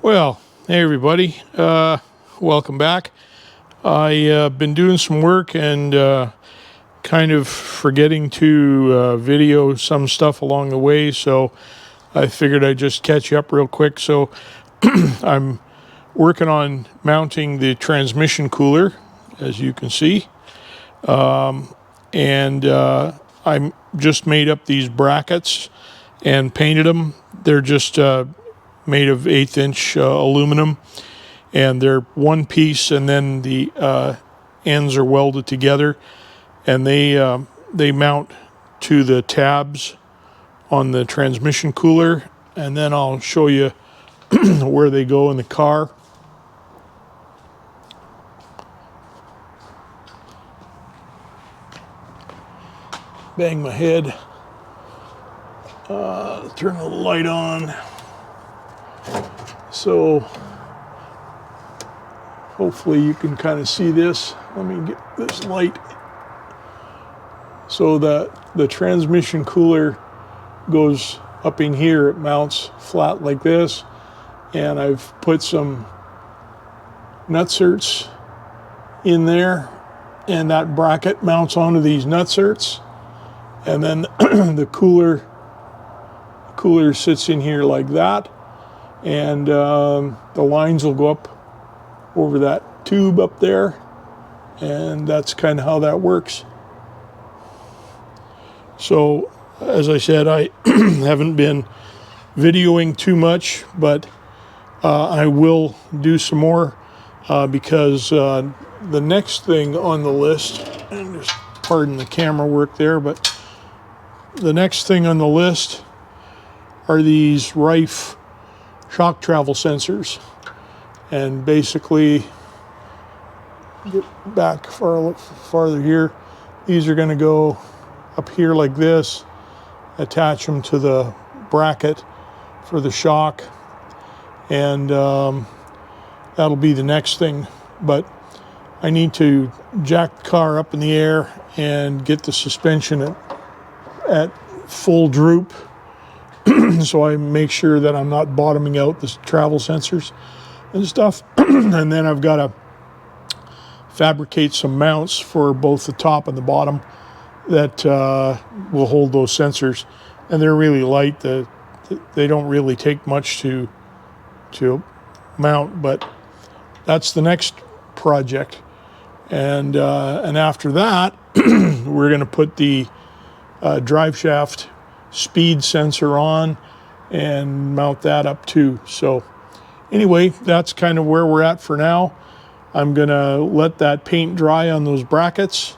Well, hey everybody, welcome back. I've been doing some work and kind of forgetting to video some stuff along the way, so I figured I'd just catch you up real quick. So I'm working on mounting the transmission cooler, as you can see, and I just made up these brackets and painted them. They're just made of 1/8 inch aluminum, and they're one piece, and then the ends are welded together, and they mount to the tabs on the transmission cooler, and then I'll show you where they go in the car. Bang my head. Turn the light on. So hopefully you can kind of see this. Let me get this light. So the transmission cooler goes up in here. It mounts flat like this, and I've put some nutserts in there, and that bracket mounts onto these nutserts, and then the cooler sits in here like that, and the lines will go up over that tube up there, and that's kind of how that works. So as I said, I haven't been videoing too much, but I will do some more because the next thing on the list, and just pardon the camera work there, but the next thing on the list are these Rife shock travel sensors. And basically, get back farther here, these are going to go up here like this, attach them to the bracket for the shock, and that'll be the next thing. But I need to jack the car up in the air and get the suspension at full droop so I make sure that I'm not bottoming out the travel sensors and stuff. And then I've got to fabricate some mounts for both the top and the bottom that will hold those sensors, and they're really light. They don't really take much to mount, but that's the next project. And after that, we're going to put the drive shaft speed sensor on and mount that up too. So anyway, that's kind of where we're at for now. I'm going to let that paint dry on those brackets,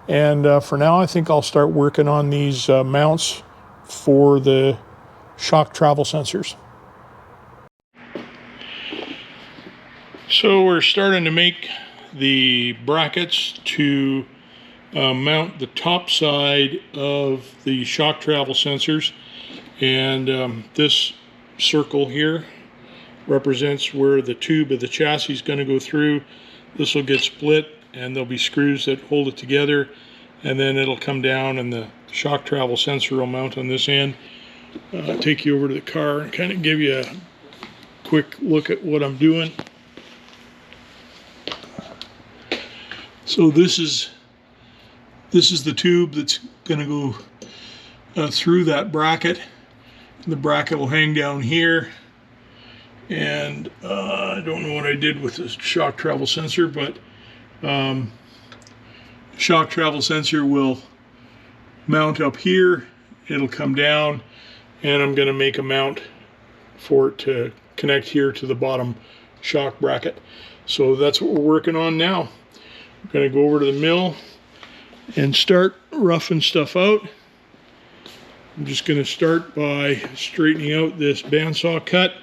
and for now I think I'll start working on these mounts for the shock travel sensors. So we're starting to make the brackets to mount the top side of the shock travel sensors, and this circle here represents where the tube of the chassis is going to go through. This will get split, and there'll be screws that hold it together, and then it'll come down, and the shock travel sensor will mount on this end. I'll take you over to the car and kind of give you a quick look at what I'm doing. So this is the tube that's going to go through that bracket. The bracket will hang down here, and I don't know what I did with the shock travel sensor, but shock travel sensor will mount up here. It'll come down, and I'm going to make a mount for it to connect here to the bottom shock bracket. So that's what we're working on now. I'm going to go over to the mill and start roughing stuff out. I'm just going to start by straightening out this bandsaw cut,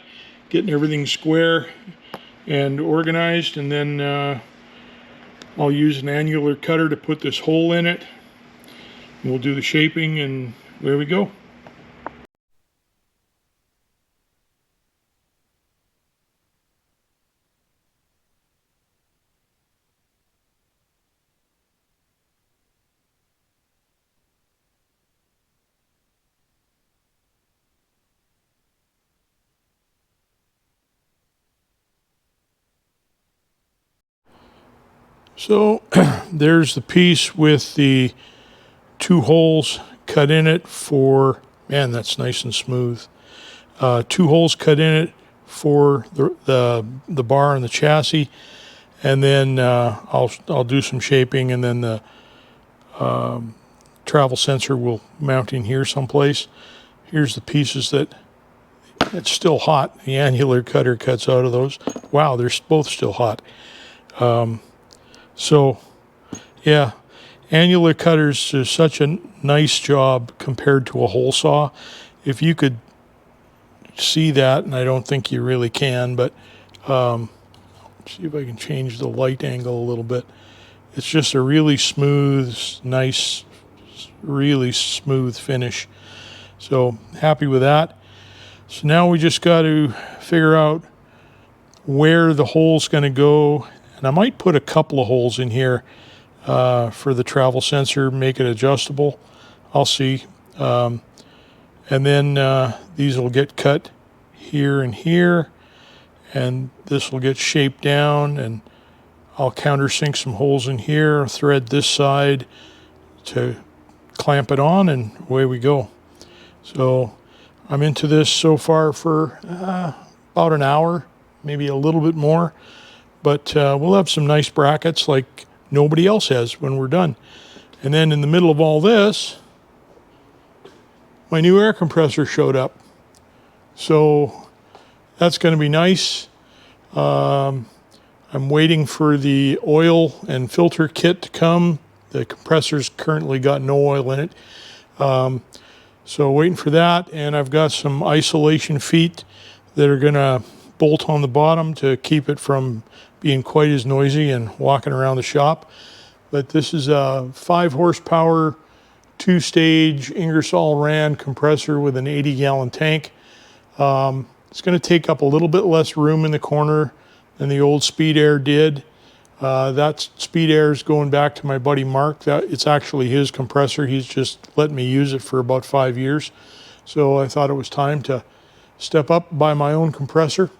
getting everything square and organized, and then I'll use an angular cutter to put this hole in it. We'll do the shaping, and there we go. So there's the piece with the 2 holes cut in it for, man, that's nice and smooth. 2 holes cut in it for the bar and the chassis, and then I'll do some shaping, and then the travel sensor will mount in here someplace. Here's the pieces that it's still hot. The annular cutter cuts out of those. Wow, they're both still hot. So yeah, annular cutters do such a nice job compared to a hole saw. If you could see that, and I don't think you really can, but see if I can change the light angle a little bit. It's just a really smooth, nice, really smooth finish. So happy with that. So now we just got to figure out where the hole's going to go, and I might put a couple of holes in here for the travel sensor, make it adjustable. I'll see. And then these will get cut here and here, and this will get shaped down, and I'll countersink some holes in here, thread this side to clamp it on, and away we go. So I'm into this so far for about an hour, maybe a little bit more, but we'll have some nice brackets like nobody else has when we're done. And then in the middle of all this, my new air compressor showed up. So that's going to be nice. I'm waiting for the oil and filter kit to come. The compressor's currently got no oil in it. So waiting for that, and I've got some isolation feet that are going to bolt on the bottom to keep it from being quite as noisy and walking around the shop. But this is a 5 horsepower, 2-stage Ingersoll Rand compressor with an 80-gallon tank. It's going to take up a little bit less room in the corner than the old Speed Air did. That Speed Air is going back to my buddy Mark. It's actually his compressor. He's just let me use it for about 5 years. So I thought it was time to step up, buy my own compressor.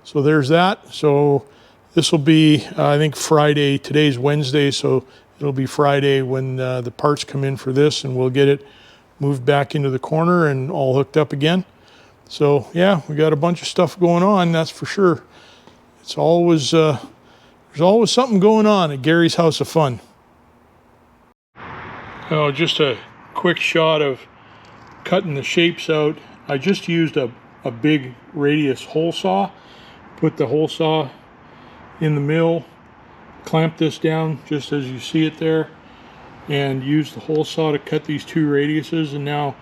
So there's that. So this will be, I think, Friday. Today's Wednesday, so it'll be Friday when the parts come in for this, and we'll get it moved back into the corner and all hooked up again. So yeah, we got a bunch of stuff going on, that's for sure. It's always, there's always something going on at Gary's House of Fun. Oh, just a quick shot of cutting the shapes out. I just used a big radius hole saw. Put the hole saw in the mill, clamp this down just as you see it there, and use the hole saw to cut these 2 radiuses, and now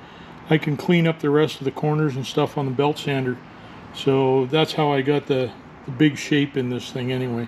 I can clean up the rest of the corners and stuff on the belt sander. So that's how I got the big shape in this thing anyway.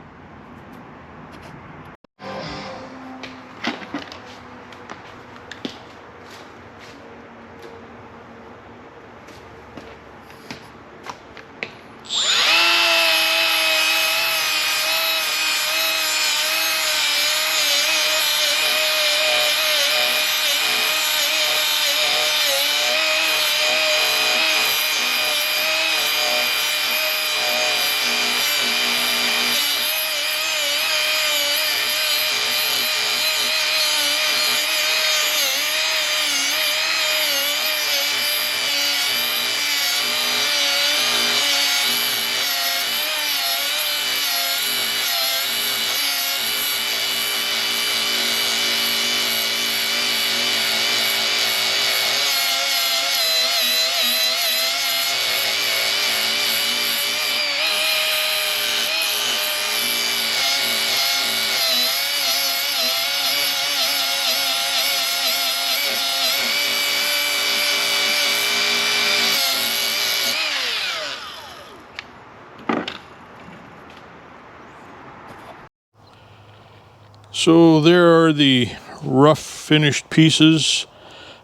So there are the rough finished pieces.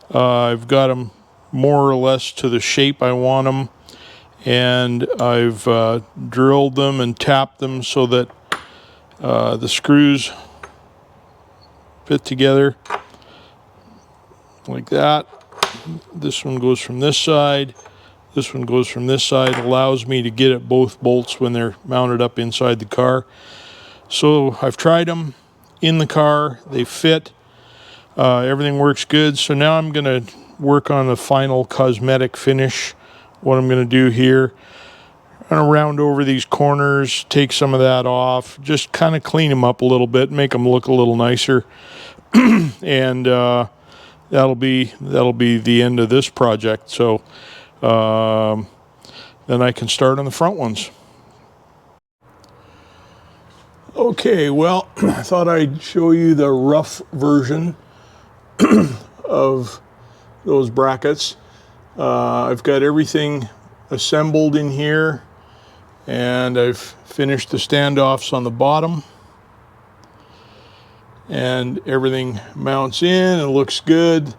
I've got them more or less to the shape I want them, and I've drilled them and tapped them so that the screws fit together like that. This one goes from this side, this one goes from this side. It allows me to get at both bolts when they're mounted up inside the car. So I've tried them, in the car. They fit. Everything works good. So now I'm going to work on the final cosmetic finish. What I'm going to do here, I'm going to round over these corners, take some of that off, just kind of clean them up a little bit, make them look a little nicer. And that'll be the end of this project. So then I can start on the front ones. Okay, well, I thought I'd show you the rough version of those brackets. I've got everything assembled in here, and I've finished the standoffs on the bottom, and everything mounts in and looks good.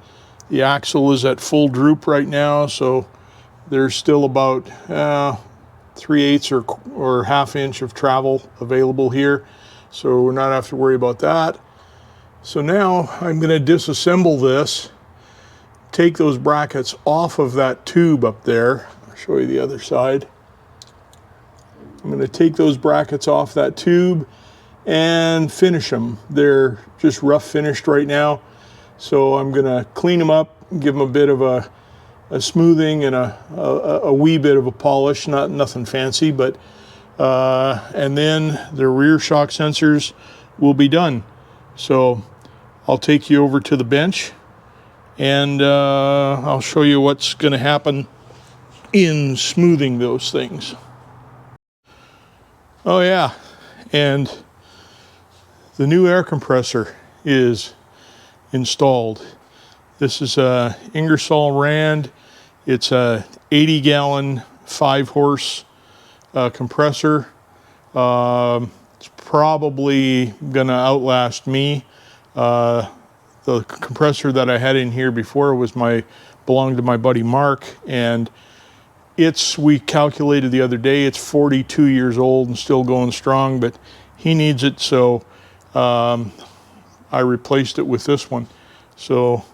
The axle is at full droop right now, so there's still about 3/8 or 1/2 inch of travel available here, so we're not have to worry about that. So now I'm going to disassemble this, take those brackets off of that tube up there. I'll show you the other side. I'm going to take those brackets off that tube and finish them. They're just rough finished right now, so I'm going to clean them up, give them a bit of a smoothing and a wee bit of a polish, nothing fancy, but and then the rear shock sensors will be done. So I'll take you over to the bench, and I'll show you what's going to happen in smoothing those things. Oh yeah, and the new air compressor is installed. This is a Ingersoll Rand. It's a 80-gallon 5-horse compressor. It's probably gonna outlast me. The compressor that I had in here before belonged to my buddy Mark, and we calculated the other day, it's 42 years old and still going strong, but he needs it, so I replaced it with this one. So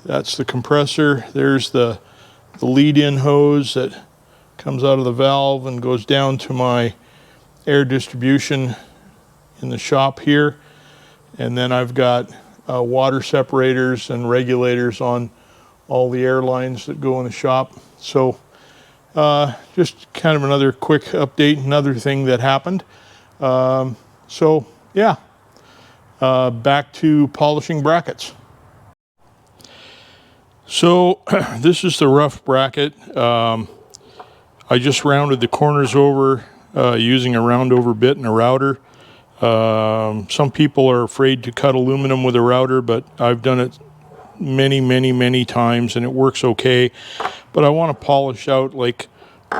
that's the compressor. There's the lead-in hose that comes out of the valve and goes down to my air distribution in the shop here. And then I've got water separators and regulators on all the air lines that go in the shop. So just kind of another quick update, another thing that happened. So yeah, back to polishing brackets. So this is the rough bracket. I just rounded the corners over using a round over bit and a router. Some people are afraid to cut aluminum with a router, but I've done it many times and it works okay. But I want to polish out like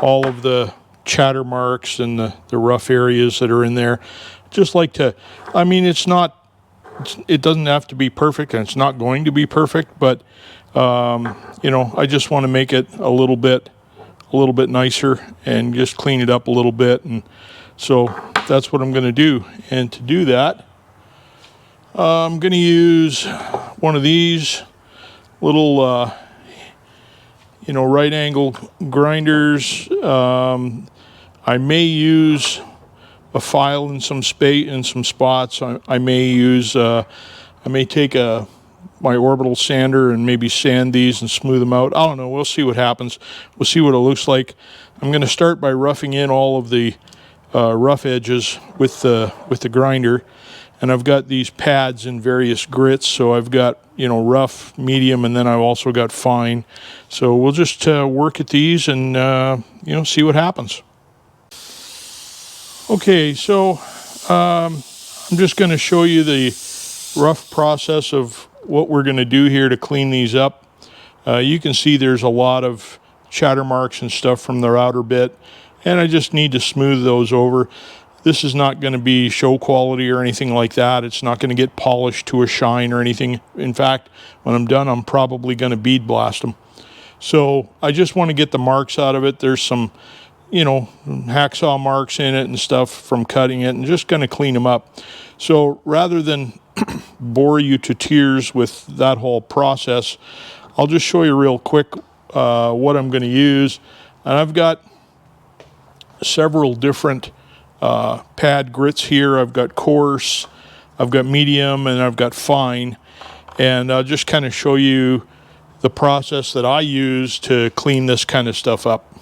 all of the chatter marks and the rough areas that are in there. Just like to, I mean, it doesn't have to be perfect, and it's not going to be perfect, but you know, I just want to make it a little bit nicer and just clean it up a little bit. And so that's what I'm going to do. And to do that, I'm going to use one of these little you know, right angle grinders. I may use a file in some spots. I may take my orbital sander and maybe sand these and smooth them out. I don't know. We'll see what happens. We'll see what it looks like. I'm going to start by roughing in all of the rough edges with the grinder, and I've got these pads in various grits. So I've got, you know, rough, medium, and then I've also got fine. So we'll just work at these and you know, see what happens. Okay, so I'm just going to show you the rough process of what we're going to do here to clean these up. You can see there's a lot of chatter marks and stuff from the router bit, and I just need to smooth those over. This is not going to be show quality or anything like that. It's not going to get polished to a shine or anything. In fact, when I'm done, I'm probably going to bead blast them. So I just want to get the marks out of it. There's some, you know, hacksaw marks in it and stuff from cutting it, and just going to clean them up. So rather than bore you to tears with that whole process, I'll just show you real quick what I'm going to use. And I've got several different pad grits here. I've got coarse, I've got medium, and I've got fine. And I'll just kind of show you the process that I use to clean this kind of stuff up.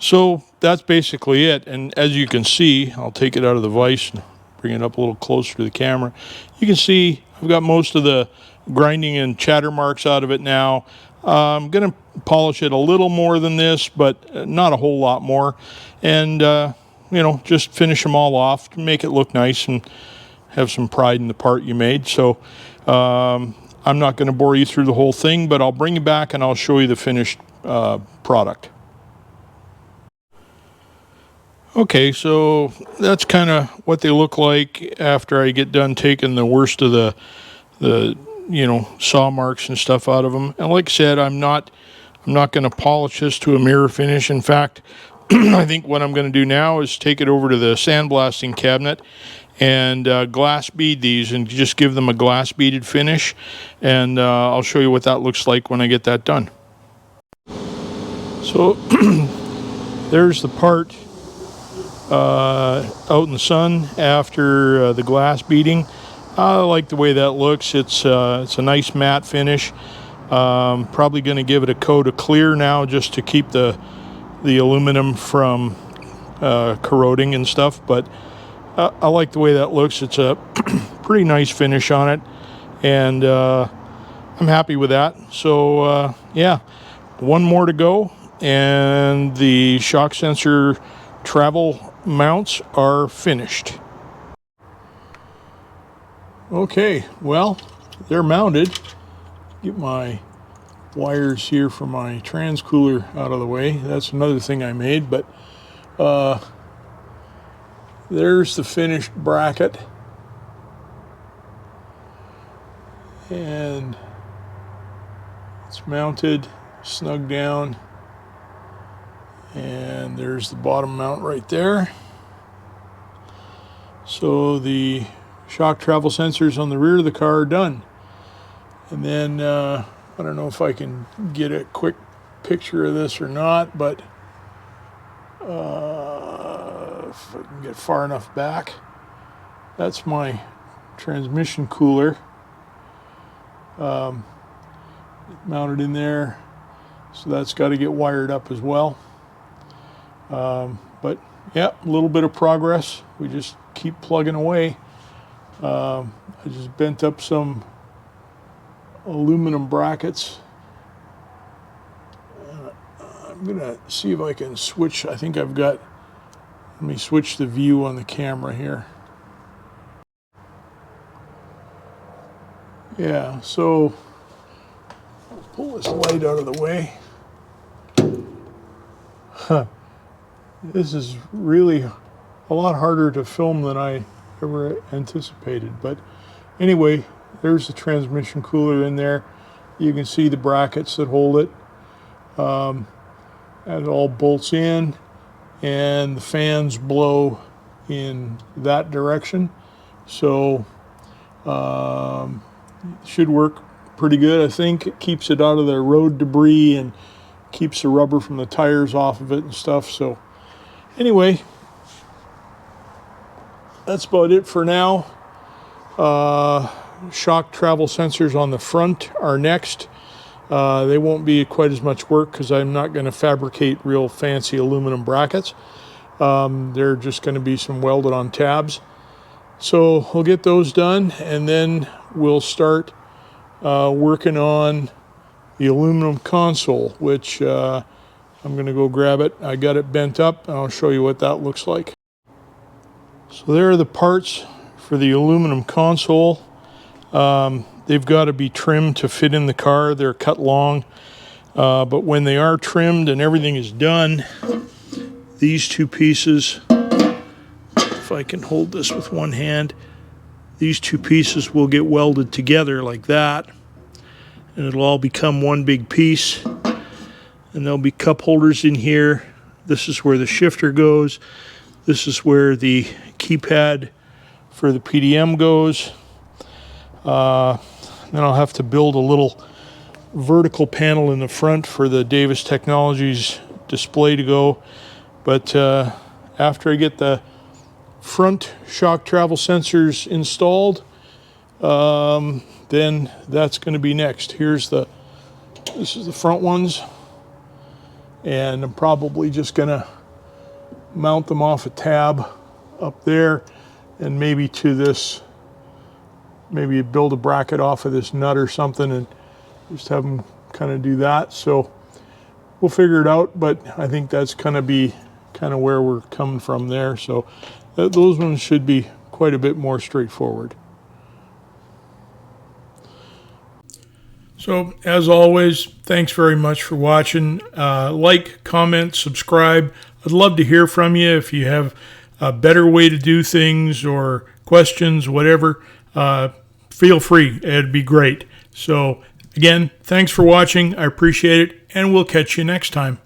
So that's basically it. And as you can see, I'll take it out of the vise and bring it up a little closer to the camera. You can see I've got most of the grinding and chatter marks out of it now. I'm going to polish it a little more than this, but not a whole lot more. And, you know, just finish them all off to make it look nice and have some pride in the part you made. So I'm not going to bore you through the whole thing, but I'll bring you back and I'll show you the finished product. Okay, so that's kind of what they look like after I get done taking the worst of the you know, saw marks and stuff out of them. And like I said, I'm not going to polish this to a mirror finish. In fact, I think what I'm going to do now is take it over to the sandblasting cabinet and glass bead these and just give them a glass beaded finish. And I'll show you what that looks like when I get that done. So there's the part out in the sun after the glass beading. I like the way that looks. It's a nice matte finish. Probably going to give it a coat of clear now just to keep the aluminum from corroding and stuff. But I like the way that looks. It's a pretty nice finish on it, and I'm happy with that. So yeah, one more to go, and the shock sensor travel mounts are finished. Okay, well, they're mounted. Get my wires here for my transcooler out of the way. That's another thing I made, but there's the finished bracket. And it's mounted, snug down. And there's the bottom mount right there. So the shock travel sensors on the rear of the car are done. And then I don't know if I can get a quick picture of this or not, but if I can get far enough back, that's my transmission cooler mounted in there. So that's got to get wired up as well. But yeah, a little bit of progress. We just keep plugging away. I just bent up some aluminum brackets. I'm gonna see if I can switch. I think I've got, let me switch the view on the camera here. Yeah, so I'll pull this light out of the way. This is really a lot harder to film than I ever anticipated. But anyway, there's the transmission cooler in there. You can see the brackets that hold it. It all bolts in, and the fans blow in that direction. So should work pretty good. I think it keeps it out of the road debris and keeps the rubber from the tires off of it and stuff. So anyway, that's about it for now. Shock travel sensors on the front are next. They won't be quite as much work because I'm not going to fabricate real fancy aluminum brackets. They're just going to be some welded on tabs. So we'll get those done, and then we'll start working on the aluminum console, which I'm I'm going to go grab it. I got it bent up, and I'll show you what that looks like. So there are the parts for the aluminum console. They've got to be trimmed to fit in the car. They're cut long. But when they are trimmed and everything is done, these two pieces, if I can hold this with one hand, these two pieces will get welded together like that, and it'll all become one big piece. And there'll be cup holders in here. This is where the shifter goes. This is where the keypad for the PDM goes. Then I'll have to build a little vertical panel in the front for the Davis Technologies display to go. But after I get the front shock travel sensors installed, then that's going to be next. This is the front ones, and I'm probably just going to mount them off a tab up there, and maybe to this, maybe build a bracket off of this nut or something and just have them kind of do that. So we'll figure it out, but I think that's going to be kind of where we're coming from there. So those ones should be quite a bit more straightforward. So as always, thanks very much for watching. Like, comment, subscribe. I'd love to hear from you if you have a better way to do things or questions, whatever. Feel free. It'd be great. So again, thanks for watching. I appreciate it, and we'll catch you next time.